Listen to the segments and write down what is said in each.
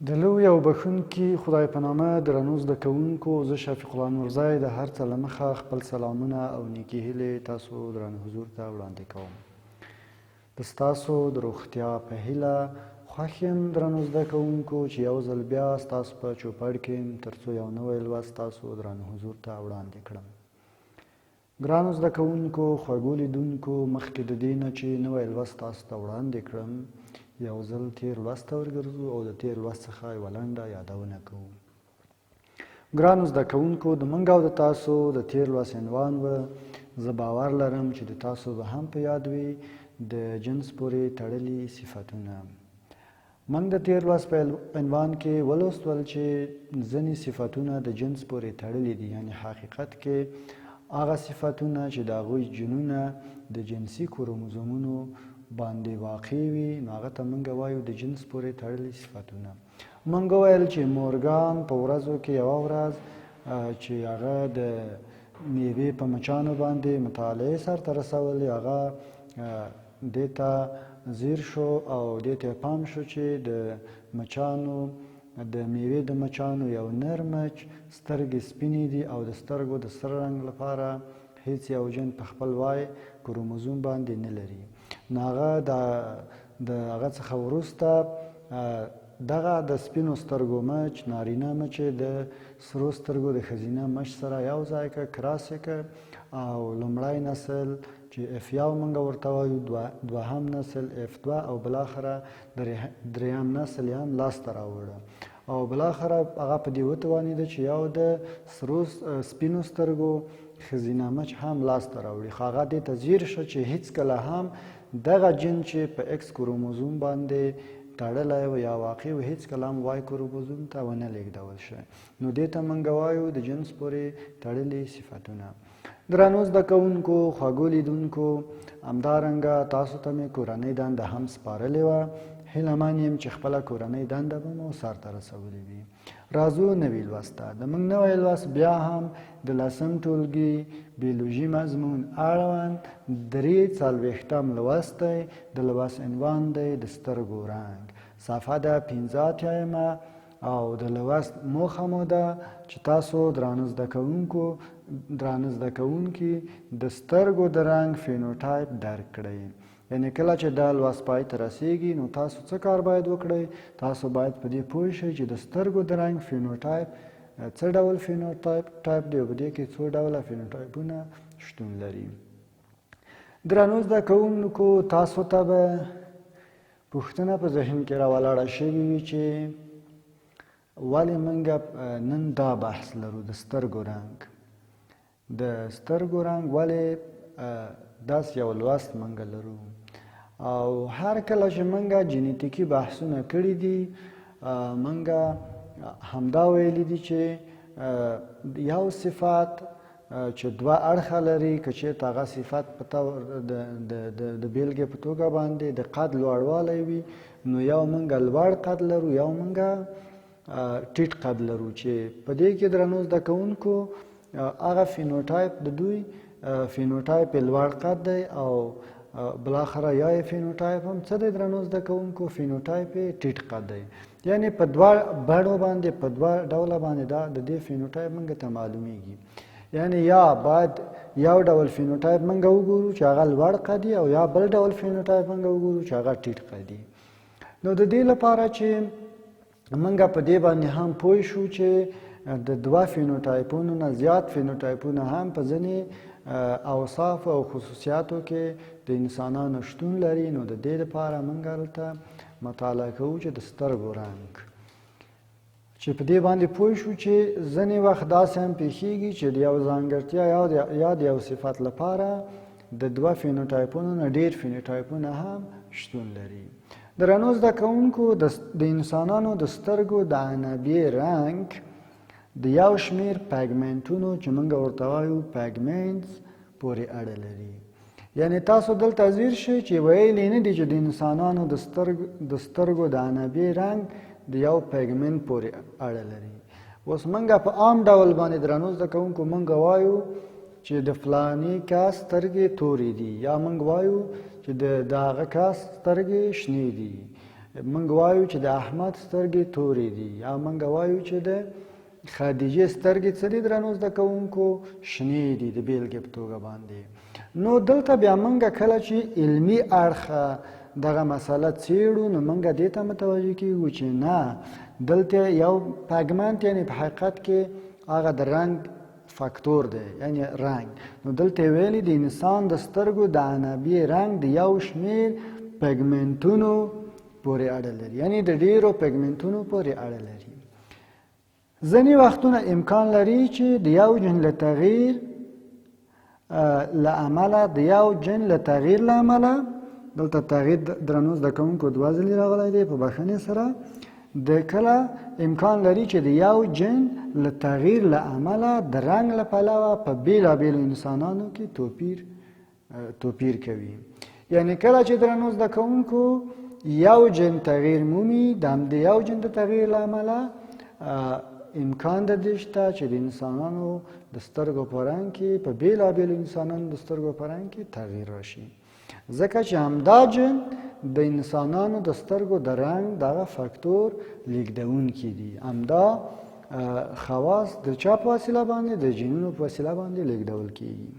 د لوی او بخښونکي خدای په نامه درنو زده کوونکو، زه شفیق الله نورزی د هر څه له مخه خپل سلامونه او نیکې هیلې تاسو درانه حضور ته وړاندې کوم. د ستاسو د روغتیا په هیله خوښ یم درنو زده کوونکو چې یو ځل بیا ستاسو په چوپړ کې یم تر څو یو نوی لوست تاسو درانه حضور ته وړاندې کړم. ګرانو زده کوونکو، خوږو لیدونکو، مخکې د دې نه چې نوی لوست تاسو ته وړاندې کړم، یو ځل تیر لوست ته ورګرځو او د تیر لوست څخه یوه لنډه یادونه کوو. ګرانو زده کوونکو، د موږ او د تاسو د تیر لوست عنوان و زه باور لرم چې د تاسو به هم په یاد وي د جنس پورې تړلي صفتونه. موږ د تیر لوست په عنوان کې ولوستل چې ځینې صفتونه د جنس پورې تړلي دي، یعنې حقیقت کې هغه صفتونه چې د هغوی جنونه د جنسي کروموزومونو باندې واقع وي، نو هغه ته موږ وایو د جنس پورې تړلي صفتونه. موږ وویل چې مورګان په ورځو کې یوه ورځ چې هغه د میوې په مچانو باندې مطالعې سرته رسولې، هغه دې ته ځیر شو او دې ته پام شو چې د مچانو د میوې د مچانو یو نر مچ سترګې سپینې دي او د سترګو د سره رنګ لپاره هیڅ یو جن په خپل وای کروموزوم باندې نه لري. نو هغه د هغه څخه وروسته دغه د سپینو سترګو مچ نارینه مچ د سرو سترګو د ښځینه مچ سره یو ځای کړه، کراس یې کړ او لومړی نسل چې F1 موږ ورته وایو، دوهم نسل F2 او بالاخره دریم نسل یې هم لاسته راوړه. او بالاخره هغه په دې وتوانېده چې یو د سپینو سترګو ښځینه مچ هم لاسته راوړي، خو هغه دې ته ځیر شه چې هیڅکله هم دغه جن چې په ایکس کروموزوم باندې تړلی و یا واقع و هیڅکله هم وای کروموزوم ته ونه لیږدول شي. نو دې ته موږ وایو د جنس پورې تړلي صفتونه. درنو زده کوونکو، خوږو لیدونکو، همدارنګه تاسو ته مې کورنۍ دنده هم سپارلې وه. هیله من یم چې خپله کورنۍ دنده به مو سرته رسولې وي. راځو نوي لوست ته. د موږ نوی لوست بیا هم د 10م ټولګي بیولوژي مضمون اړوند 43 لوست دی. د لوست عنوان دی د سترګو رنګ. صفحه ده 85 او د لوست موخه مو ده چې تاسو درانه زده کوونکي د سترګو د رنګ فینوټایپ درک کړئ. یعنې کله چې دا لوست پای ته رسیږي نو تاسو څه کار باید وکړئ؟ تاسو باید په دې پوه شئ چې د سترګو د رنګ فینوټایپ څه ډول فینوټایپ دی او په دې کې څو ډوله فینوټایپونه شتون لري. درنو زده کوونکو، تاسو ته به پوښتنه په ذهن کې راولاړه شوې وي چې ولې موږ نن دا بحث لرو د سترګو رنګ. د سترګو رنګ ولې داسې یو لوست موږ لرو؟ او هر کله چې موږ جنیتیکي بحثونه کړي دي، موږ همدا ویلي دي چې یو صفت چې دوه اړخه لري، که چېرته هغه صفت په د بیلګې په توګه باندې د قد لوړوالی وي، نو یو موږ لوړ قد لرو، یو موږ ټیټ قد لرو، چې په دې کې درنو زده کوونکو هغه فینوټایپ د دوی فینوټایپ یې لوړ قد دی او بالاخره یا یې فینوټایپ هم څه دی درنو زده کوونکو؟ فینوټایپ یې ټیټ قد دی. یعنې په دوه بڼو باندې، په دوه ډوله باندې د دې فینوټایپ موږ ته معلومیږي. یعنې یا باید یو ډول فینوټایپ موږ وګورو چې هغه لوړ قدي، او یا بل ډول فینوټایپ موږ وګورو چې هغه ټیټ قدي. نو د دې لپاره چې موږ په دې باندې هم پوه شو چې د دوه فینوټایپونو نه زیات فینوټایپونه هم په ځینې اوصاف او خصوصیاتو کې د انسانانو شتون لري، نو د دې لپاره موږ هلته مطالعه کوو چې د سترګو رنګ، چې په دې باندې پوه شو چې ځینې وخت داسې هم پیښیږي چې د یو ځانګړتیا یا د یو صفت لپاره د دوه فینوټایپونو نه ډېر فینوټایپونه هم شتون لري. درنو زده کوونکو، د انسانانو د سترګو د عنبې رنګ د یو شمېر پیګمنټونو چې موږ ورته وایو پیګمنټس پورې اړه لري. یعنې تاسو دلته ځیر شئ چې ویلي نه دي چې د انسانانو د سترګو د عنبې رنګ د یو پیګمنټ پورې اړه لري. اوس موږ په عام ډول باندې درنو زده کوونکو موږ وایو چې د فلاني کس سترګې تورې دي، یا موږ وایو چې د هغه کس سترګې شنې دي، موږ وایو چې د احمد سترګې تورې دي یا موږ وایو چې د خدیجې سترګې څه دي درنو زده کوونکو شنې دي د بیلګې په توګه باندې. نو دلته بیا موږ کله چې علمي اړخه دغه مسله څېړو نو موږ دې ته متوجه کیږو چې نه دلته یو پګمنټ یعنی په حقیقت کې هغه د رنګ فاکتور دی یعنی رنګ. نو دلته ویلي د انسان د سترګو د عنابې رنګ د یو شمېر پګمنټونو پورې اړه لري یعنی د ډیرو پګمنټونو پورې اړه لري. ځینې وختونه امکان لري چې د یو جن له تغییر له امله د یو جن له تغییر له امله دلته تغییر درنو زده کوونکو دوه ځلې راغلی دی په بښنې سره د کله امکان لري چې د یو جن له تغییر له امله د رنګ له پلوه په بېلابېلو انسانانو کې توپیر کوي. یعنی کله چې درنو زده کوونکو یو جن تغییر مومي د همدې یو جن د تغییر له امله امکان د دې شته چې د انسانانو د سترګو په رنګ کې په بېلابېلو انسانانو د سترګو په رنګ کې تغییر راشي ځکه چې همدا جن د انسانانو د سترګو د رنګ دغه فاکتور لیږدونکي دي. همدا خواص د چا په وسیله باندې د جینونو په وسیله باندې لیږدول کیږي.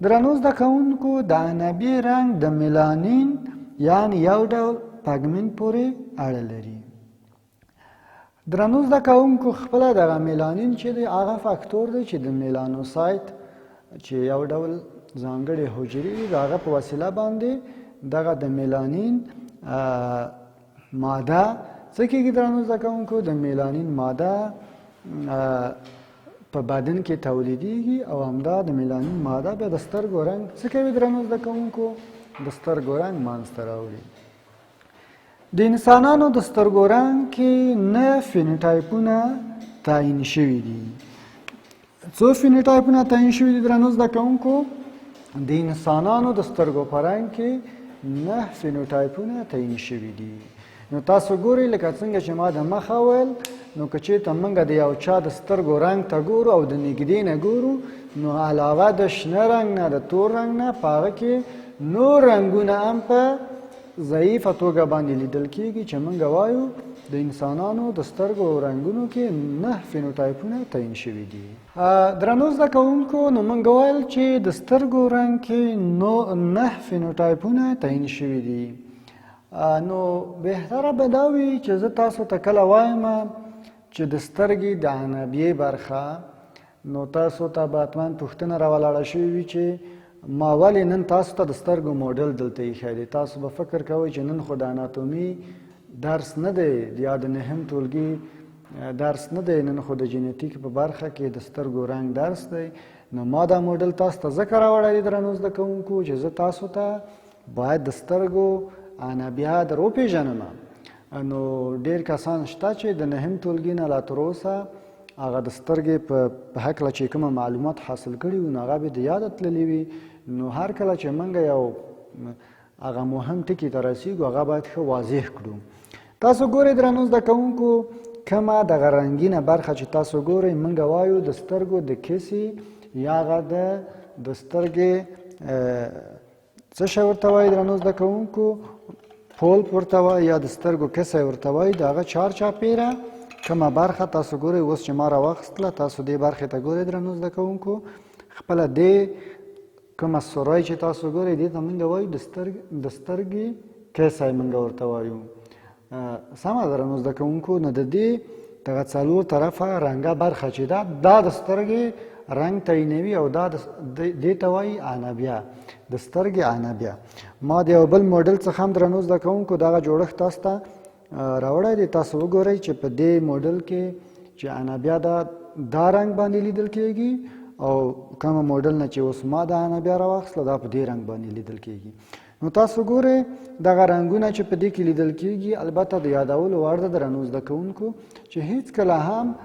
درنو زده کوونکو د عنابې رنګ د میلانین یعنی یو ډول پګمنټ پورې اړه لري. درنو زده کوونکو خپله دغه میلانین چې دی هغه فاکتور دی چې د میلانوسایت چې یو ډول ځانګړې حجرې دي د هغه په وسیله باندې دغه د میلانین ماده څه کېږي درنو زده کوونکو د میلانین ماده په بدن کې تولیدیږي او همدا د میلانین ماده بیا د سترګو رنګ څه کوي درنو زده کوونکو د سترګو رنګ منځته راوړي. د انسانانو د سترګو رنګ کې 9 فینوټایپونه تعیین شوي دي. څو فینوټایپونه تعیین شوي دي درنو زده کوونکو؟ د انسانانو د سترګو په رنګ کې 9 فینوټایپونه تعیین شوي دي. نو تاسو ګورئ لکه څنګه چې ما د مخه ویل نو که چېرته موږ د یو چا د سترګو رنګ ته ګورو او د نږدې نه ګورو نو علاوه د شنه رنګ نه د تور رنګ نه په هغه کې نور رنګونه هم په ضعیفه توګه باندې لیدل کېږي چې موږ وایو د انسانانو د سترګو رنګونو کې 9 فینوټایپونه تعیین شوي دي. درنو زده کوونکو نو موږ ویل چې د سترګو رنګ کې 9 فینوټایپونه تعیین شوي دي. نو بهتره به دا وي چې زه تاسو ته کله وایم چې د سترګې د عنابې برخه نو تاسو ته به حتما پوښتنه راولاړه شوې وي چې ما ولې نن تاسو ته د سترګو موډل دلته ایښی دی. تاسو به فکر کوئ چې نن خو د اناتومي درس نه دی یا د نهم ټولګي درس نه دی، نن خو د جینیتیک په برخه کې د سترګو رنګ درس دی. نو ما دا موډل تاسو ته ځکه راوړی دی درنو زده کوونکو چې زه تاسو ته باید د سترګو عنابې در وپېژنم. نو ډېر کسان شته چې د نهم ټولګي نه لا تر اوسه هغه د سترګې په هکله چې کومه معلومات حاصل کړي وي نو هغه به د یاده تللي وي. نو هر کله چې موږ یو هغه مهم ټکي ته رسیږو هغه باید ښه واضح کړو. تاسو ګورئ درنو زده کوونکو کومه دغه رنګینه برخه چې تاسو ګورئ موږ وایو د سترګو د کسي یا هغه د سترګې څه شی ورته وایي درنو زده کوونکو پولپ ورته وایي یا د سترګو کسی ورته وایي د هغه چارچاپېره کومه برخه تاسو ګورئ. اوس چې ما راواخیستله تاسو دې برخې ته ګورئ درنو زده کوونکو خپله دې کومه سوری چې تاسو ګورئ دې ته موږ وایو د سترګې کسی موږ ورته وایو. سمه درنو زده کوونکو نو د دې دغه څلور طرفه رنګه برخه چې ده دا د سترګې رنګ تعینوي او دا دې ته وایي عنابیه د سترګې عنابیه. ما د یو بل موډل څخه هم درنو زده کوونکو دغه جوړښت تاسو ته راوړی دی. تاسو وګورئ چې په دې موډل کې چې عنابیه دا رنګ باندې لیدل کېږي او کومه موډل نه چې اوس ما د عنابیه راواخیستله دا په دې رنګ باندې لیدل کېږي. نو تاسو ګورئ دغه رنګونه چې په دې کې لیدل کېږي البته د یادولو وړ ده درنو زده کوونکو چې هېڅکله هم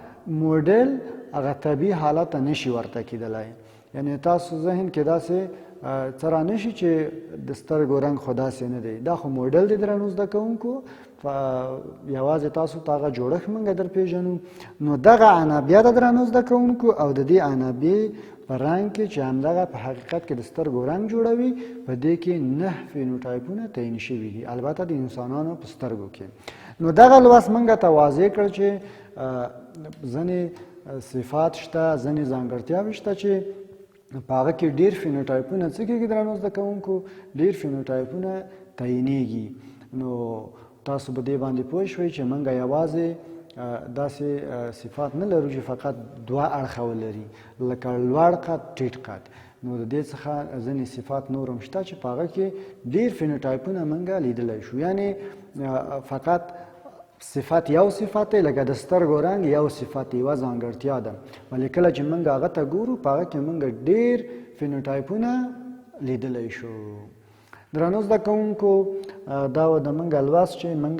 موډل هغه طبیعي حالت ته نشي ورته کېدلی. یعنې تاسو ذهن کې داسې څه رانشي چې د سترګو رنګ خو داسې نه دی. دا خو موډل دی درنو زده کوونکو، یوازې تاسو ته هغه جوړښت موږ در پېژنو. نو دغه عنابیه ده درنو زده کوونکو، او د دې عنابیې په رنګ کې چې همدغه په حقیقت کې د سترګو رنګ جوړوي، په دې کې 9 فینوټایپونه تعیین شوي دي، البته د انسانانو په سترګو کې. نو دغه لوست موږ ته واضح کړ چې ځینې صفات شته، ځینې ځانګړتیاوې شته چې په هغه کې ډېر فینوټایپونه څه کېږي درنو زده کوونکو، ډېر فینوټایپونه تعیینېږي. نو تاسو په دې باندې پوه شوئ چې موږ یوازې داسې صفات نه لرو چې فقط 2 اړخه ولري، لکه لوړ قد، ټیټ قد. نو د دې څخه ځینې صفات نور هم شته چې په هغه کې ډېر فینوټایپونه موږ لیدلی شو. یعنې فقط صفت یو صفت دی، لکه د سترګو رنګ یو صفت، یوه ځانګړتیا ده، ولې کله چې موږ هغه ته ګورو په هغه کې موږ ډېر فینوټایپونه لیدلی شو. درنو زده کوونکو، دا و د موږ لوست چې موږ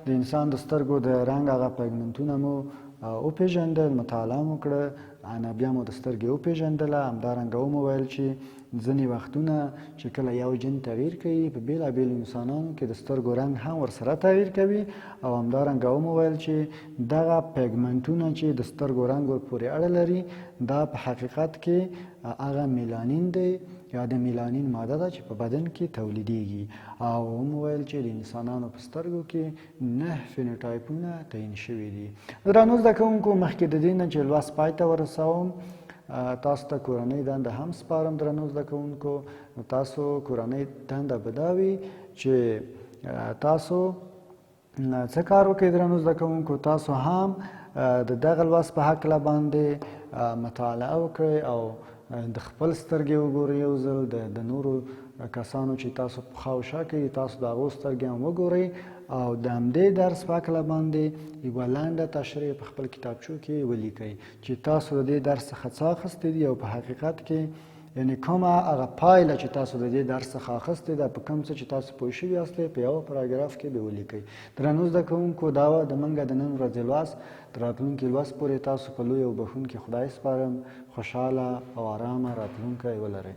د انسان د سترګو د رنګ هغه پیګمنټونه مو وپېژندل، مطالعه مو کړه، عنابیه مو د سترګې وپېژندله. همدارنګه ومو ویل چې ځینې وختونه چې کله یو جن تغییر کوي، په بېلابېلو انسانانو کې د سترګو رنګ هم ورسره تغییر کوي. او همدارنګه ومو ویل چې دغه پیګمنټونه چې د سترګو رنګ ورپورې اړه لري، دا په حقیقت کې هغه میلانین دی یا د میلانین ماده ده چې په بدن کې تولیدېږي. او ومو ویل چې د انسانانو په سترګو کې 9 فینوټایپونه تعیین شوي دي. درنو زده کوونکو، مخکې د دې نه چې لوست پای ته ورسوم، تاسو ته کورنۍ دنده هم سپارم. درنو زده کوونکو، تاسو کورنۍ دنده به دا وي چې تاسو څه کار وکړئ. درنو زده کوونکو، تاسو هم د دغه لوست په هکله باندې مطالعه وکړئ او د خپل سترګې وګورئ، یو ځل د نورو کسانو چې تاسو په خواوشا کوي تاسو د هغو سترګې هم وګورئ، او د همدې درس په هکله باندې یوه لنډه تشریح په خپل کتابچو کې ولیکئ چې تاسو د دې درس څخه څه اخیستي دي، او په حقیقت کې یعنې کومه هغه پایله چې تاسو د دې درس څخه اخیستې ده، په کوم څه چې تاسو پوه شوي یاستئ، په یوه پاراګراف کې به ولیکئ. درنو زده کوونکو، دا وه د موږ د نن ورځې لوست. تر راتلونکي لوست پورې تاسو په لوی او بښونکي خدای سپارم. خوشحاله او ارامه راتلونکی ولرئ.